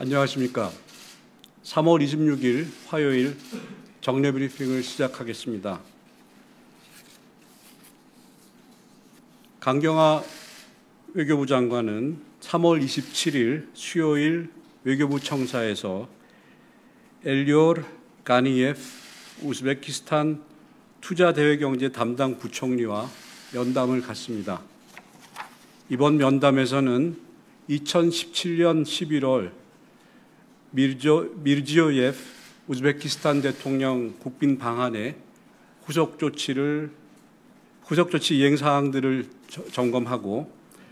안녕하십니까. 3월 26일 화요일 정례 브리핑을 시작하겠습니다. 강경화 외교부 장관은 3월 27일 수요일 외교부 청사에서 엘리올 가니예프 우즈베키스탄 투자대외경제 담당 부총리와 면담을 갖습니다. 이번 면담에서는 2017년 11월 미르지요예프 우즈베키스탄 대통령 국빈 방한의 후속 조치 이행 사항들을 점검하고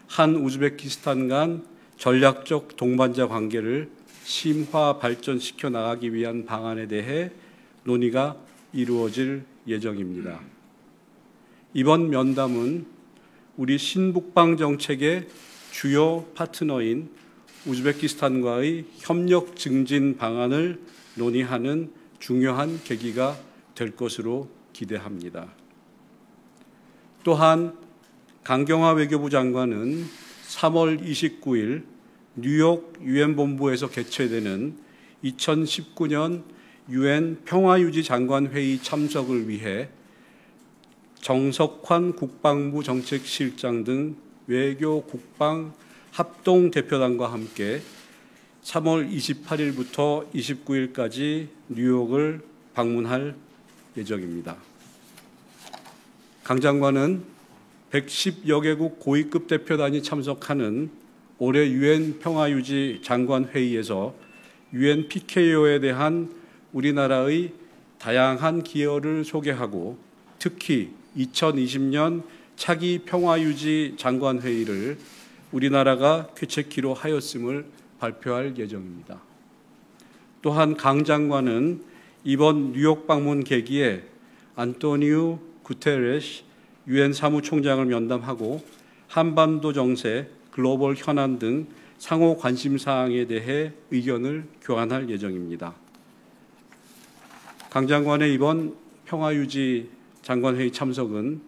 한 우즈베키스탄 간 전략적 동반자 관계를 심화 발전시켜 나가기 위한 방안에 대해 논의가 이루어질 예정입니다. 이번 면담은 우리 신북방 정책의 주요 파트너인 우즈베키스탄과의 협력 증진 방안을 논의하는 중요한 계기가 될 것으로 기대합니다. 또한 강경화 외교부 장관은 3월 29일 뉴욕 유엔 본부에서 개최되는 2019년 유엔 평화유지 장관회의 참석을 위해 정석환 국방부 정책실장 등 외교 국방 합동 대표단과 함께 3월 28일부터 29일까지 뉴욕을 방문할 예정입니다. 강 장관은 110여 개국 고위급 대표단이 참석하는 올해 유엔 평화유지 장관회의에서 유엔 PKO에 대한 우리나라의 다양한 기여를 소개하고 특히 2020년 차기 평화유지 장관회의를 우리나라가 개최키로 하였음을 발표할 예정입니다. 또한 강 장관은 이번 뉴욕 방문 계기에 안토니우 구테레스 유엔 사무총장을 면담하고 한반도 정세, 글로벌 현안 등 상호 관심 사항에 대해 의견을 교환할 예정입니다. 강 장관의 이번 평화유지 장관회의 참석은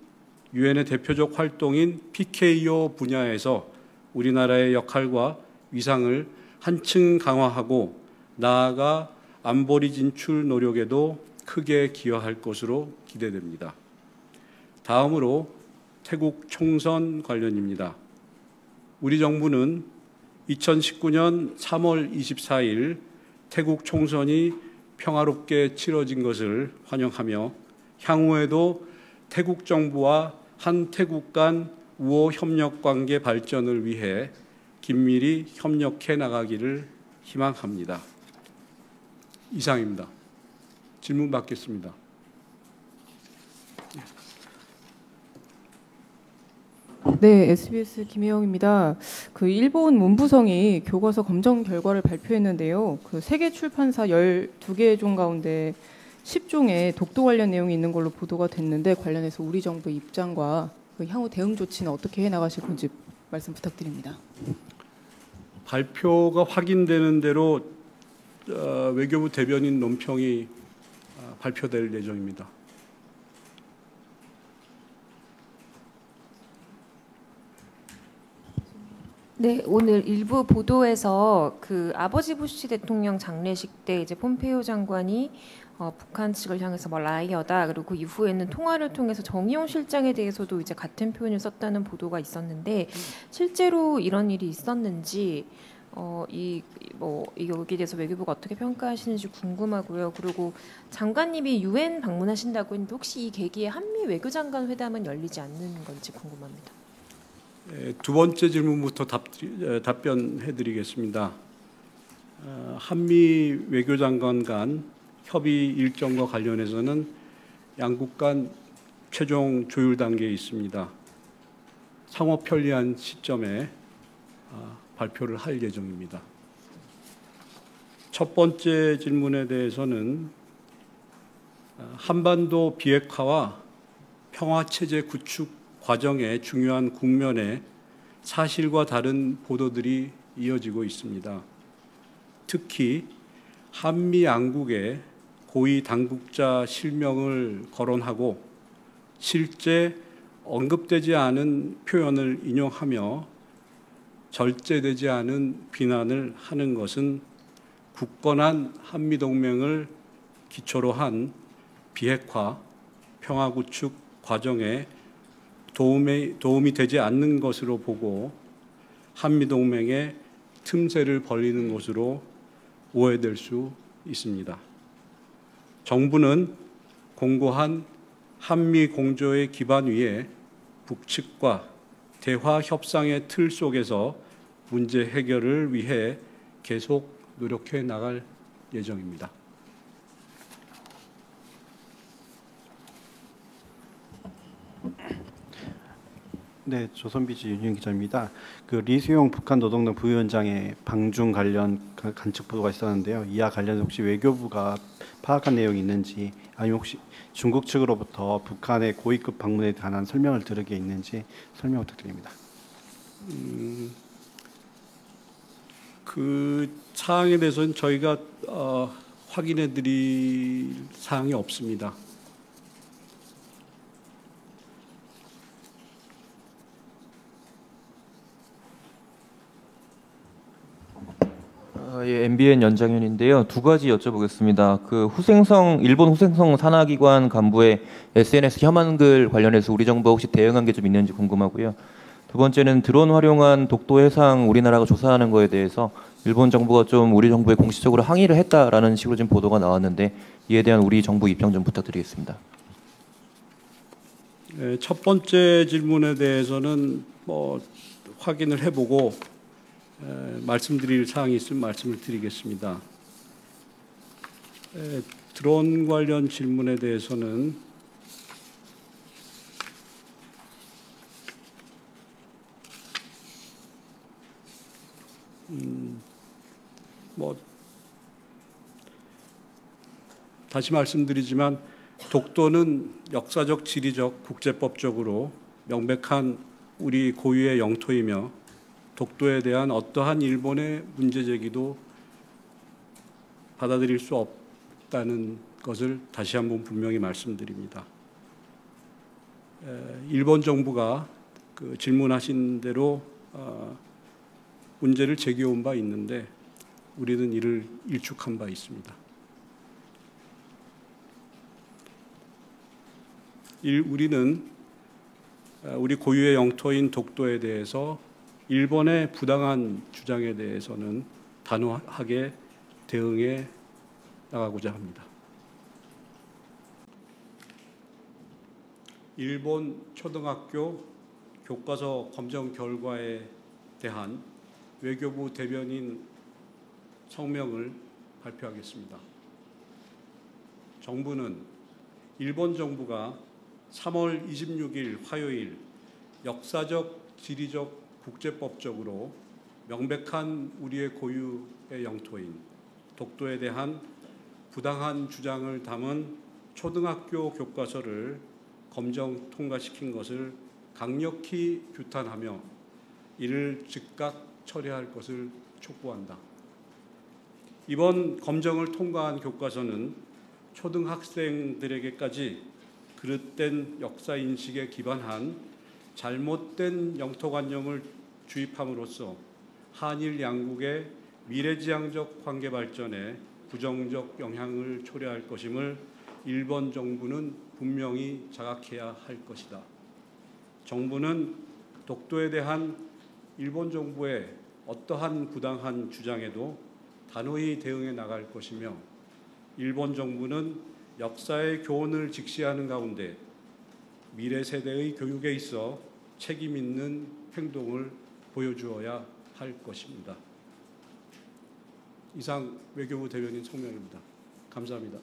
유엔의 대표적 활동인 PKO 분야에서 우리나라의 역할과 위상을 한층 강화하고 나아가 안보리 진출 노력에도 크게 기여할 것으로 기대됩니다. 다음으로 태국 총선 관련입니다. 우리 정부는 2019년 3월 24일 태국 총선이 평화롭게 치러진 것을 환영하며 향후에도 태국 정부와 한 태국 간 우호 협력 관계 발전을 위해 긴밀히 협력해 나가기를 희망합니다. 이상입니다. 질문 받겠습니다. 네, SBS 김혜영입니다. 일본 문부성이 교과서 검정 결과를 발표했는데요. 세계 출판사 12개 종 가운데 10종에 독도 관련 내용이 있는 걸로 보도가 됐는데 관련해서 우리 정부의 입장과 향후 대응 조치는 어떻게 해나가실 건지 말씀 부탁드립니다. 발표가 확인되는 대로 외교부 대변인 논평이 발표될 예정입니다. 네, 오늘 일부 보도에서 아버지 부시 대통령 장례식 때 이제 폼페이오 장관이 북한 측을 향해서 라이어다. 그리고 그 이후에는 통화를 통해서 정의용 실장에 대해서도 이제 같은 표현을 썼다는 보도가 있었는데 실제로 이런 일이 있었는지 여기에 대해서 외교부가 어떻게 평가하시는지 궁금하고요. 그리고 장관님이 유엔 방문하신다고 했는데 혹시 이 계기에 한미 외교장관 회담은 열리지 않는 건지 궁금합니다. 두 번째 질문부터 답변해드리겠습니다. 한미 외교장관 간 협의 일정과 관련해서는 양국 간 최종 조율 단계에 있습니다. 상호 편리한 시점에 발표를 할 예정입니다. 첫 번째 질문에 대해서는 한반도 비핵화와 평화체제 구축 과정의 중요한 국면에 사실과 다른 보도들이 이어지고 있습니다. 특히 한미 양국의 고위 당국자 실명을 거론하고 실제 언급되지 않은 표현을 인용하며 절제되지 않은 비난을 하는 것은 굳건한 한미동맹을 기초로 한 비핵화, 평화구축 과정에 도움이 되지 않는 것으로 보고 한미동맹의 틈새를 벌리는 것으로 오해될 수 있습니다. 정부는 공고한 한미 공조의 기반 위에 북측과 대화 협상의 틀 속에서 문제 해결을 위해 계속 노력해 나갈 예정입니다. 네, 조선비즈 윤희영 기자입니다. 그 리수용 북한 노동당 부위원장의 방중 관련 관측 보도가 있었는데요. 이와 관련해서 혹시 외교부가 파악한 내용이 있는지, 아니면 혹시 중국 측으로부터 북한의 고위급 방문에 관한 설명을 들은 게 있는지 설명 부탁드립니다. 그 사항에 대해서는 저희가 확인해-드릴 사항이 없습니다. 예, MBN 연장현인데요. 두 가지 여쭤보겠습니다. 그 일본 후생성 산하기관 간부의 SNS 혐한글 관련해서 우리 정부가 혹시 대응한 게 좀 있는지 궁금하고요. 두 번째는 드론 활용한 독도 해상 우리나라가 조사하는 거에 대해서 일본 정부가 좀 우리 정부에 공식적으로 항의를 했다라는 식으로 지금 보도가 나왔는데, 이에 대한 우리 정부 입장 좀 부탁드리겠습니다. 네, 첫 번째 질문에 대해서는 확인을 해보고 말씀드릴 사항이 있으면 말씀을 드리겠습니다. 드론 관련 질문에 대해서는 다시 말씀드리지만 독도는 역사적, 지리적, 국제법적으로 명백한 우리 고유의 영토이며 독도에 대한 어떠한 일본의 문제 제기도 받아들일 수 없다는 것을 다시 한번 분명히 말씀드립니다. 일본 정부가 그 질문하신 대로 문제를 제기해온 바 있는데 우리는 이를 일축한 바 있습니다. 우리는 우리 고유의 영토인 독도에 대해서 일본의 부당한 주장에 대해서는 단호하게 대응해 나가고자 합니다. 일본 초등학교 교과서 검정 결과에 대한 외교부 대변인 성명을 발표하겠습니다. 정부는 일본 정부가 3월 26일 화요일 역사적, 지리적, 국제법적으로 명백한 우리의 고유의 영토인 독도에 대한 부당한 주장을 담은 초등학교 교과서를 검정 통과시킨 것을 강력히 규탄하며 이를 즉각 처리할 것을 촉구한다. 이번 검정을 통과한 교과서는 초등학생들에게까지 그릇된 역사인식에 기반한 잘못된 영토관념을 주입함으로써 한일 양국의 미래지향적 관계 발전에 부정적 영향을 초래할 것임을 일본 정부는 분명히 자각해야 할 것이다. 정부는 독도에 대한 일본 정부의 어떠한 부당한 주장에도 단호히 대응해 나갈 것이며 일본 정부는 역사의 교훈을 직시하는 가운데 미래 세대의 교육에 있어 책임 있는 행동을 보여주어야 할 것입니다. 이상 외교부 대변인 성명입니다. 감사합니다.